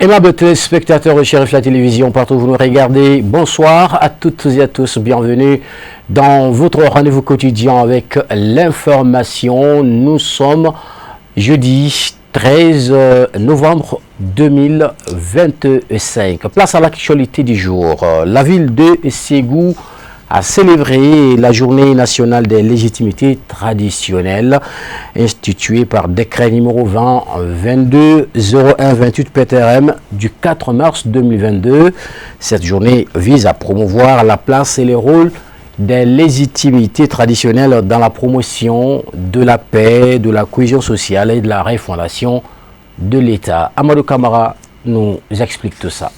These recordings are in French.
Aimables téléspectateurs de Chérif la télévision, partout où vous nous regardez, bonsoir à toutes et à tous, bienvenue dans votre rendez-vous quotidien avec l'information. Nous sommes jeudi 13 novembre 2025. Place à l'actualité du jour. La ville de Ségou a célébré la journée nationale des légitimités traditionnelles instituée par décret numéro 20-22-01-28 PTRM du 4 mars 2022. Cette journée vise à promouvoir la place et les rôles des légitimités traditionnelles dans la promotion de la paix, de la cohésion sociale et de la refondation de l'État. Amadou Kamara nous explique tout ça.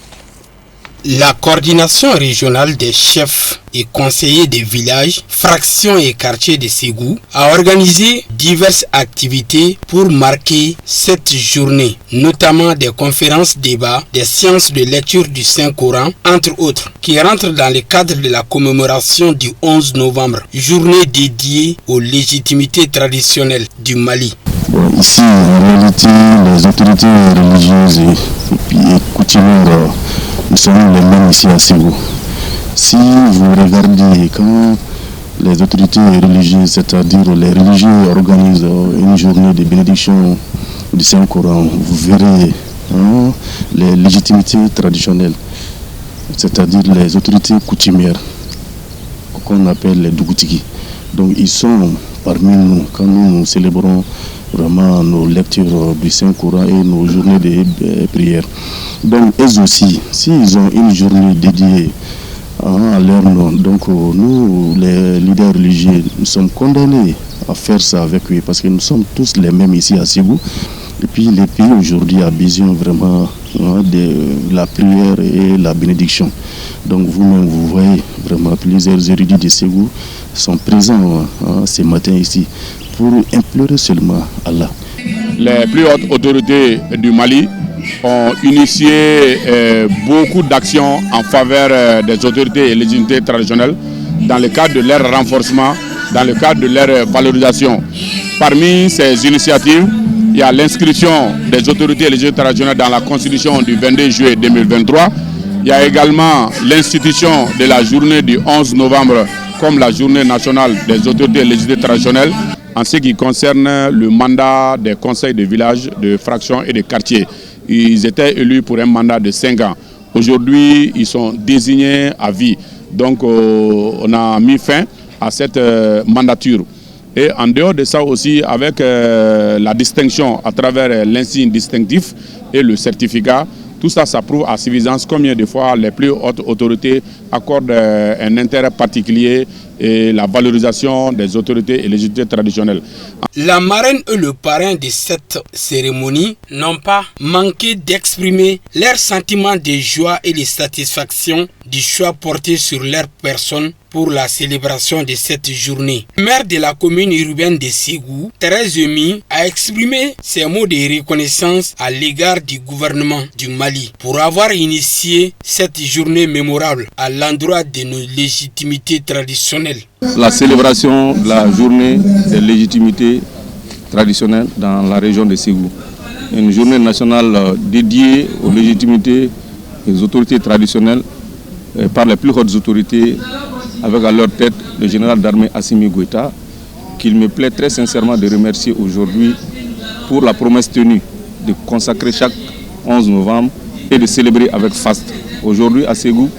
La coordination régionale des chefs et conseillers des villages, fractions et quartiers de Ségou a organisé diverses activités pour marquer cette journée, notamment des conférences débats, des séances de lecture du Saint-Coran, entre autres, qui rentrent dans le cadre de la commémoration du 11 novembre, journée dédiée aux légitimités traditionnelles du Mali. Ici, en réalité, les autorités religieuses et coutumières, nous sommes les mêmes ici à Ségou. Si vous regardez quand les autorités religieuses, c'est-à-dire les religieux, organisent une journée de bénédiction du Saint-Coran, vous verrez les légitimités traditionnelles, c'est-à-dire les autorités coutumières, qu'on appelle les Dougoutiki. Donc ils sont parmi nous quand nous célébrons vraiment nos lectures du Saint-Coran et nos journées de prière. Donc eux aussi, s'ils ont une journée dédiée à leur nom, donc nous, les leaders religieux, nous sommes condamnés à faire ça avec eux parce que nous sommes tous les mêmes ici à Ségou. Et puis les pays aujourd'hui a besoin vraiment de la prière et la bénédiction. Donc vous-même, vous voyez vraiment plusieurs érudits de Ségou sont présents ce matin ici pour implorer seulement Allah. Les plus hautes autorités du Mali ont initié beaucoup d'actions en faveur des autorités et légitimités traditionnelles dans le cadre de leur renforcement, dans le cadre de leur valorisation. Parmi ces initiatives, il y a l'inscription des autorités et légitimités traditionnelles dans la Constitution du 22 juillet 2023. Il y a également l'institution de la journée du 11 novembre comme la journée nationale des autorités et légitimités traditionnelles en ce qui concerne le mandat des conseils de village, de fractions et de quartiers. Ils étaient élus pour un mandat de 5 ans. Aujourd'hui, ils sont désignés à vie. Donc, on a mis fin à cette mandature. Et en dehors de ça aussi, avec la distinction à travers l'insigne distinctif et le certificat, tout ça, ça prouve à suffisance combien de fois les plus hautes autorités accordent un intérêt particulier et la valorisation des autorités et légitimités traditionnelles. La marraine et le parrain de cette cérémonie n'ont pas manqué d'exprimer leurs sentiments de joie et de satisfaction du choix porté sur leur personne pour la célébration de cette journée. Le maire de la commune urbaine de Ségou, Thérèse Emi, a exprimé ses mots de reconnaissance à l'égard du gouvernement du Mali pour avoir initié cette journée mémorable à l'endroit de nos légitimités traditionnelles. La célébration de la journée des légitimités traditionnelles dans la région de Ségou. Une journée nationale dédiée aux légitimités et aux autorités traditionnelles par les plus hautes autorités, avec à leur tête le général d'armée Assimi Goïta, qu'il me plaît très sincèrement de remercier aujourd'hui pour la promesse tenue de consacrer chaque 11 novembre et de célébrer avec faste. Aujourd'hui à Ségou,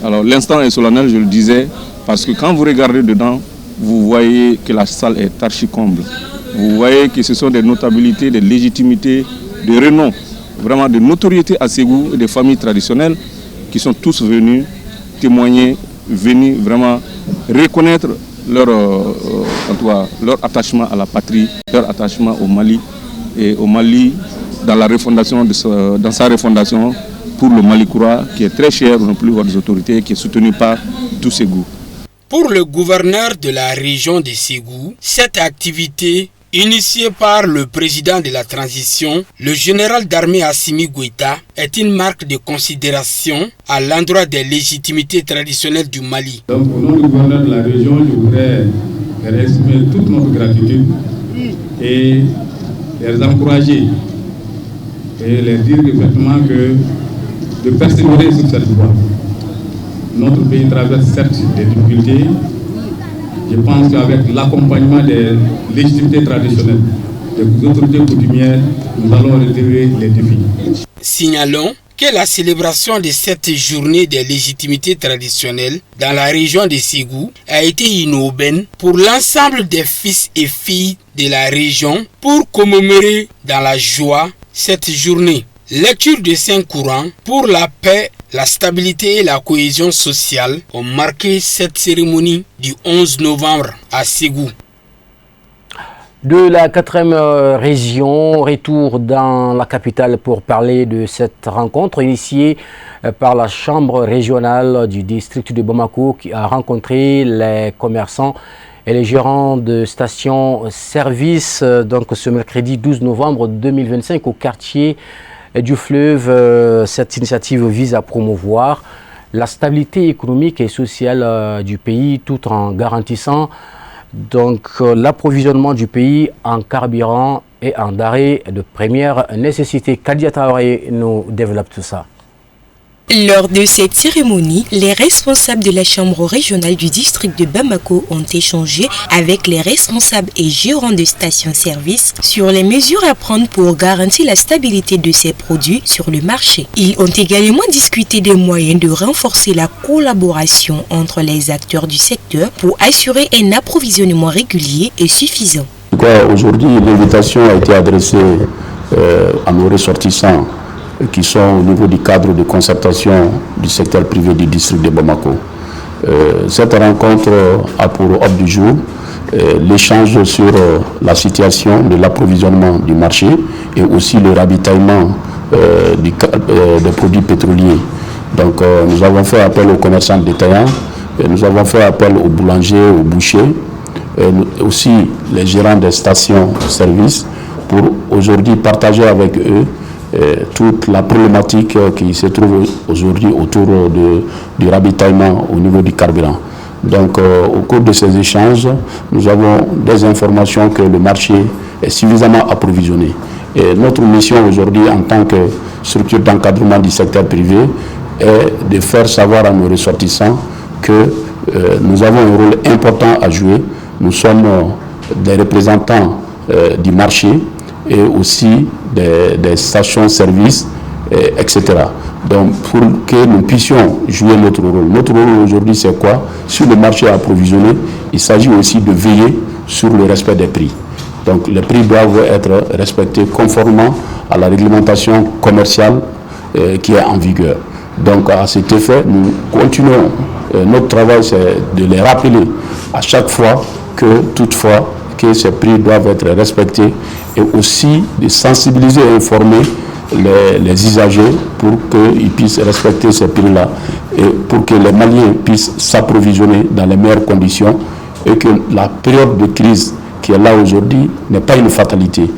alors l'instant est solennel, je le disais, parce que quand vous regardez dedans, vous voyez que la salle est archi-comble. Vous voyez que ce sont des notabilités, des légitimités, des renoms, vraiment de notoriété à Ségou et des familles traditionnelles qui sont tous venus témoigner, venus vraiment reconnaître leur attachement à la patrie, leur attachement au Mali et au Mali dans la refondation dans sa refondation pour le Mali Koura qui est très cher aux plus hautes autorités, qui est soutenu par tout Ségou. Pour le gouverneur de la région de Ségou, cette activité, initiée par le président de la transition, le général d'armée Assimi Goïta, est une marque de considération à l'endroit des légitimités traditionnelles du Mali. Donc, au nom du gouverneur de la région, je voudrais exprimer toute notre gratitude et les encourager et leur dire effectivement que de persévérer sur cette voie. Notre pays traverse certes des difficultés. Je pense qu'avec l'accompagnement des légitimités traditionnelles, des autorités coutumières, nous allons relever les défis. Signalons que la célébration de cette journée des légitimités traditionnelles dans la région de Ségou a été inaubaine pour l'ensemble des fils et filles de la région pour commémorer dans la joie cette journée. Lecture de Saint-Courant pour la paix, la stabilité et la cohésion sociale ont marqué cette cérémonie du 11 novembre à Ségou. De la 4e région, retour dans la capitale pour parler de cette rencontre initiée par la Chambre régionale du district de Bamako qui a rencontré les commerçants et les gérants de stations-service donc ce mercredi 12 novembre 2025 au quartier du Fleuve. Cette initiative vise à promouvoir la stabilité économique et sociale du pays tout en garantissant donc l'approvisionnement du pays en carburant et en denrées de première nécessité. Kadia Traoré nous développe tout ça. Lors de cette cérémonie, les responsables de la Chambre régionale du district de Bamako ont échangé avec les responsables et gérants de stations-service sur les mesures à prendre pour garantir la stabilité de ces produits sur le marché. Ils ont également discuté des moyens de renforcer la collaboration entre les acteurs du secteur pour assurer un approvisionnement régulier et suffisant. Aujourd'hui, l'invitation a été adressée à nos ressortissants qui sont au niveau du cadre de concertation du secteur privé du district de Bamako. Cette rencontre a pour ordre du jour l'échange sur la situation de l'approvisionnement du marché et aussi le ravitaillement des produits pétroliers. Donc nous avons fait appel aux commerçants détaillants, et nous avons fait appel aux boulangers, aux bouchers, et aussi les gérants des stations-service pour aujourd'hui partager avec eux toute la problématique qui se trouve aujourd'hui autour du ravitaillement au niveau du carburant. Donc au cours de ces échanges, nous avons des informations que le marché est suffisamment approvisionné. Et notre mission aujourd'hui en tant que structure d'encadrement du secteur privé est de faire savoir à nos ressortissants que nous avons un rôle important à jouer. Nous sommes des représentants du marché et aussi des stations-service, etc. Donc, pour que nous puissions jouer notre rôle. Notre rôle aujourd'hui, c'est quoi? Sur le marché approvisionné, il s'agit aussi de veiller sur le respect des prix. Donc, les prix doivent être respectés conformément à la réglementation commerciale qui est en vigueur. Donc, à cet effet, nous continuons. Notre travail, c'est de les rappeler à chaque fois que, toutefois, que ces prix doivent être respectés et aussi de sensibiliser et informer les usagers pour qu'ils puissent respecter ces prix-là et pour que les Maliens puissent s'approvisionner dans les meilleures conditions et que la période de crise qui est là aujourd'hui n'est pas une fatalité.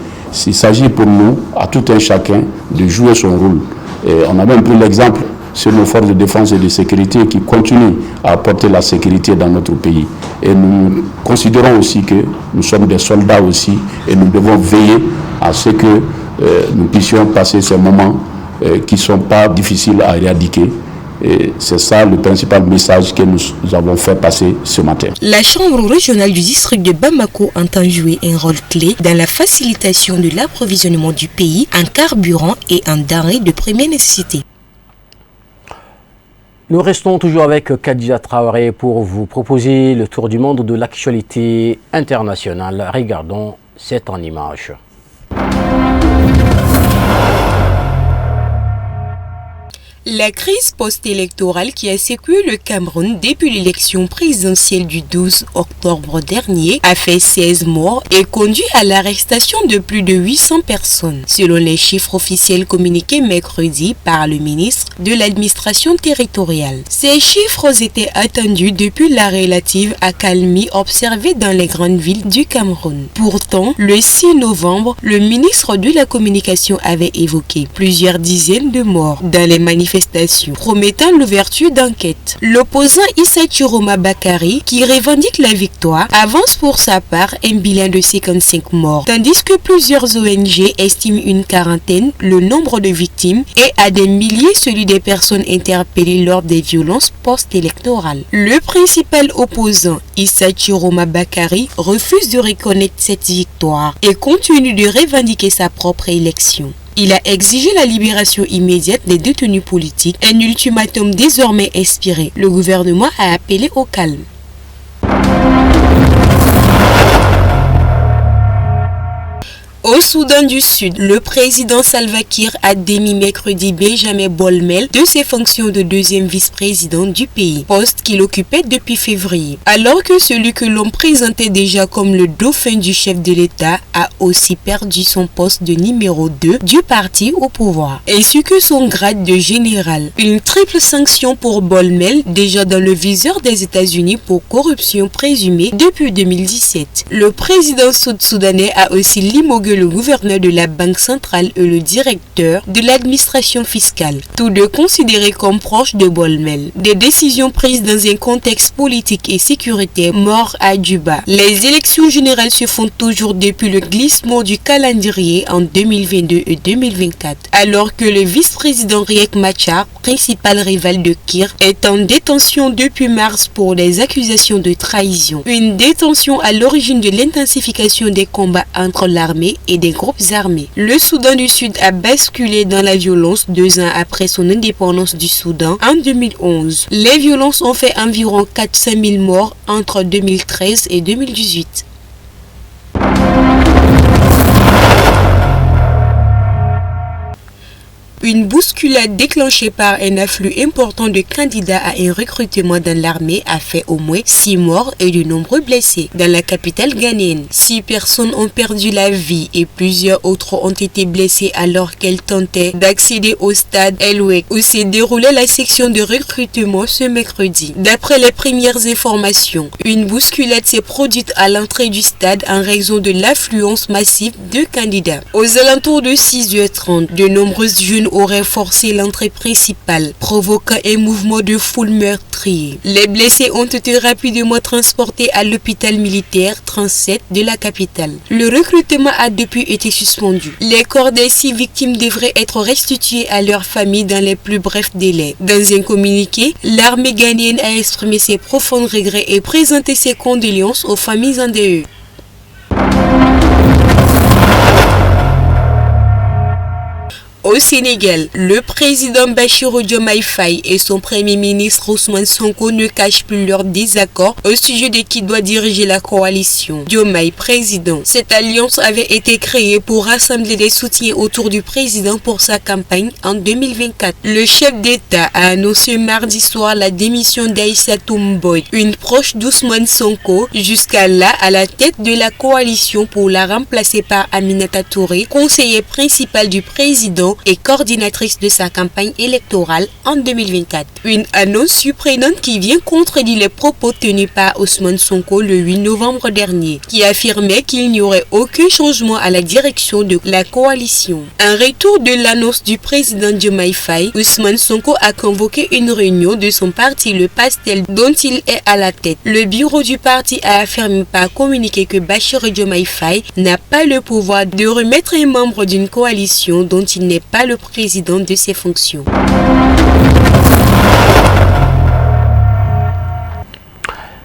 Il s'agit pour nous, à tout un chacun, de jouer son rôle. Et on a même pris l'exemple sur nos forces de défense et de sécurité qui continuent à apporter la sécurité dans notre pays. Et nous considérons aussi que nous sommes des soldats aussi et nous devons veiller à ce que nous puissions passer ces moments qui ne sont pas difficiles à éradiquer. Et c'est ça le principal message que nous avons fait passer ce matin. La Chambre régionale du district de Bamako entend jouer un rôle clé dans la facilitation de l'approvisionnement du pays en carburant et en denrées de première nécessité. Nous restons toujours avec Kadia Traoré pour vous proposer le tour du monde de l'actualité internationale. Regardons cette en image. La crise post-électorale qui a secoué le Cameroun depuis l'élection présidentielle du 12 octobre dernier a fait 16 morts et conduit à l'arrestation de plus de 800 personnes, selon les chiffres officiels communiqués mercredi par le ministre de l'administration territoriale. Ces chiffres étaient attendus depuis la relative accalmie observée dans les grandes villes du Cameroun. Pourtant, le 6 novembre, le ministre de la Communication avait évoqué plusieurs dizaines de morts dans les manifestations manifestations, promettant l'ouverture d'enquêtes. L'opposant Issa Chiroma Bakari, qui revendique la victoire, avance pour sa part un bilan de 55 morts, tandis que plusieurs ONG estiment une quarantaine le nombre de victimes et à des milliers celui des personnes interpellées lors des violences post-électorales. Le principal opposant, Issa Chiroma Bakari, refuse de reconnaître cette victoire et continue de revendiquer sa propre élection. Il a exigé la libération immédiate des détenus politiques, un ultimatum désormais expiré. Le gouvernement a appelé au calme. Au Soudan du Sud, le président Salva Kiir a démis mercredi Benjamin Bolmel de ses fonctions de deuxième vice-président du pays, poste qu'il occupait depuis février. Alors que celui que l'on présentait déjà comme le dauphin du chef de l'État a aussi perdu son poste de numéro 2 du parti au pouvoir, ainsi que son grade de général. Une triple sanction pour Bolmel, déjà dans le viseur des États-Unis pour corruption présumée depuis 2017. Le président sud-soudanais a aussi limogué le gouverneur de la Banque centrale et le directeur de l'administration fiscale, tous deux considérés comme proches de Bolmel. Des décisions prises dans un contexte politique et sécuritaire mort à Juba. Les élections générales se font toujours depuis le glissement du calendrier en 2022 et 2024, alors que le vice-président Riek Machar, principal rival de Kiir, est en détention depuis mars pour des accusations de trahison. Une détention à l'origine de l'intensification des combats entre l'armée et des groupes armés. Le Soudan du Sud a basculé dans la violence 2 ans après son indépendance du Soudan en 2011. Les violences ont fait environ 400 000 morts entre 2013 et 2018. Une bousculade déclenchée par un afflux important de candidats à un recrutement dans l'armée a fait au moins 6 morts et de nombreux blessés dans la capitale ghanéenne. 6 personnes ont perdu la vie et plusieurs autres ont été blessées alors qu'elles tentaient d'accéder au stade El-Wek où s'est déroulée la section de recrutement ce mercredi. D'après les premières informations, une bousculade s'est produite à l'entrée du stade en raison de l'affluence massive de candidats. Aux alentours de 6h30, de nombreuses jeunes auraient forcé l'entrée principale, provoquant un mouvement de foule meurtrier. Les blessés ont été rapidement transportés à l'hôpital militaire 37 de la capitale. Le recrutement a depuis été suspendu. Les corps des 6 victimes devraient être restitués à leurs familles dans les plus brefs délais. Dans un communiqué, l'armée ghanéenne a exprimé ses profonds regrets et présenté ses condoléances aux familles endeuillées. Au Sénégal, le président Bassirou Diomaye Faye et son premier ministre Ousmane Sonko ne cachent plus leur désaccord au sujet de qui doit diriger la coalition. Diomaye président. Cette alliance avait été créée pour rassembler des soutiens autour du président pour sa campagne en 2024. Le chef d'État a annoncé mardi soir la démission d'Aïssatou Mbodj, une proche d'Ousmane Sonko, jusqu'à là à la tête de la coalition pour la remplacer par Aminata Touré, conseiller principal du président et coordinatrice de sa campagne électorale en 2024. Une annonce surprenante qui vient contredire les propos tenus par Ousmane Sonko le 8 novembre dernier, qui affirmait qu'il n'y aurait aucun changement à la direction de la coalition. En retour de l'annonce du président Diomaye Faye, Ousmane Sonko a convoqué une réunion de son parti, le PASTEL, dont il est à la tête. Le bureau du parti a affirmé par communiqué que Bassirou Diomaye Faye n'a pas le pouvoir de remettre un membre d'une coalition dont il n'est pas le président de ses fonctions.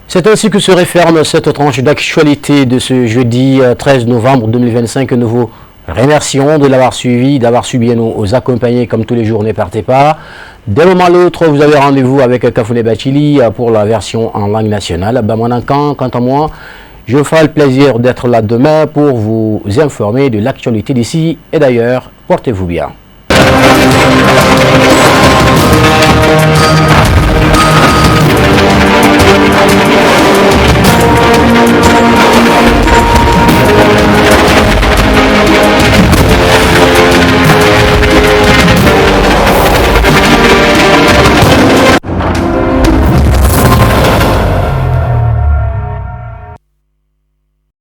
C'est ainsi que se referme cette tranche d'actualité de ce jeudi 13 novembre 2025. Nous vous remercions de l'avoir suivi, d'avoir su bien nous accompagner comme tous les jours. Ne partez pas. D'un moment à l'autre, vous avez rendez-vous avec Kafouné Bachili pour la version en langue nationale. Quant à moi, je me ferai le plaisir d'être là demain pour vous informer de l'actualité d'ici et d'ailleurs. Portez-vous bien.